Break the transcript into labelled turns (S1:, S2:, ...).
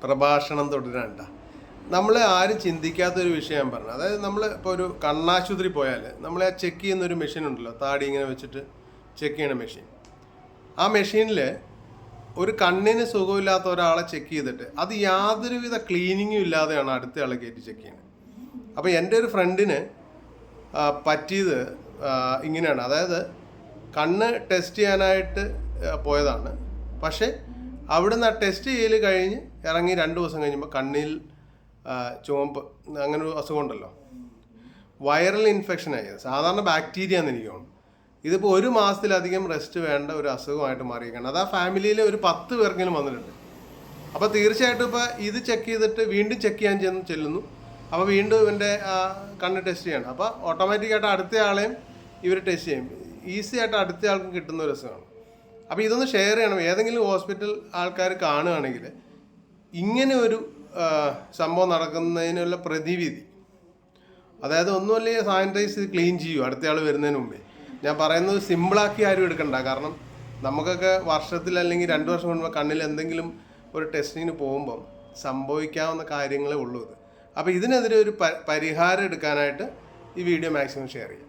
S1: പ്രഭാഷണം തുടരാണ്ട. നമ്മൾ ആരും ചിന്തിക്കാത്തൊരു വിഷയം പറഞ്ഞു. അതായത് നമ്മൾ ഇപ്പോൾ ഒരു കണ്ണാശുപത്രി പോയാൽ നമ്മൾ ആ ചെക്ക് ചെയ്യുന്നൊരു മെഷീൻ ഉണ്ടല്ലോ, താടി ഇങ്ങനെ വെച്ചിട്ട് ചെക്ക് ചെയ്യണ മെഷീൻ. ആ മെഷീനിൽ ഒരു കണ്ണിന് സുഖമില്ലാത്ത ഒരാളെ ചെക്ക് ചെയ്തിട്ട് അത് യാതൊരുവിധ ക്ലീനിങ്ങും ഇല്ലാതെയാണ് അടുത്ത ആളെ കയറ്റി ചെക്ക് ചെയ്യുന്നത്. അപ്പോൾ എൻ്റെ ഒരു ഫ്രണ്ടിന് പറ്റിയത് ഇങ്ങനെയാണ്. അതായത് കണ്ണ് ടെസ്റ്റ് ചെയ്യാനായിട്ട് പോയതാണ്. പക്ഷേ അവിടുന്ന് ആ ടെസ്റ്റ് ചെയ്യൽ കഴിഞ്ഞ് ഇറങ്ങി 2 ദിവസം കഴിഞ്ഞപ്പോൾ കണ്ണിൽ ചുവപ്പ്, അങ്ങനെ ഒരു അസുഖം ഉണ്ടല്ലോ, വൈറൽ ഇൻഫെക്ഷനായി. സാധാരണ ബാക്ടീരിയ എന്ന് എനിക്ക് തോന്നുന്നു. ഇതിപ്പോൾ 1 മാസത്തിലധികം റെസ്റ്റ് വേണ്ട ഒരു അസുഖമായിട്ട് മാറിയിരിക്കുകയാണ്. അത് ആ ഫാമിലിയിൽ ഒരു 10 പേർക്കെങ്കിലും വന്നിട്ടുണ്ട്. അപ്പോൾ തീർച്ചയായിട്ടും ഇപ്പോൾ ഇത് ചെക്ക് ചെയ്തിട്ട് വീണ്ടും ചെക്ക് ചെയ്യാൻ ചെല്ലുന്നു. അപ്പോൾ വീണ്ടും ഇവൻ്റെ കണ്ണ് ടെസ്റ്റ് ചെയ്യണം. അപ്പോൾ ഓട്ടോമാറ്റിക്കായിട്ട് അടുത്ത ആളെയും ഇവർ ടെസ്റ്റ് ചെയ്യും. ഈസി ആയിട്ട് അടുത്ത ആൾക്കും കിട്ടുന്ന ഒരു രസമാണ്. അപ്പോൾ ഇതൊന്ന് ഷെയർ ചെയ്യണം. ഏതെങ്കിലും ഹോസ്പിറ്റൽ ആൾക്കാർ കാണുകയാണെങ്കിൽ ഇങ്ങനെ ഒരു സംഭവം നടക്കുന്നതിനുള്ള പ്രതിവിധി, അതായത് ഒന്നുമല്ലേ സാനിറ്റൈസ് ചെയ്ത് ക്ലീൻ ചെയ്യൂ അടുത്ത ആൾ വരുന്നതിന് മുമ്പേ. ഞാൻ പറയുന്നത് സിമ്പിളാക്കി ആരും എടുക്കണ്ട. കാരണം നമുക്കൊക്കെ വർഷത്തിൽ അല്ലെങ്കിൽ 2 വർഷം മുൻപ് കണ്ണിൽ എന്തെങ്കിലും ഒരു ടെസ്റ്റിങ്ങിന് പോകുമ്പം സംഭവിക്കാവുന്ന കാര്യങ്ങളേ ഉള്ളൂ ഇത്. അപ്പോൾ ഇതിനെതിരെ ഒരു പരിഹാരം എടുക്കാനായിട്ട് ഈ വീഡിയോ മാക്സിമം ഷെയർ ചെയ്യാം.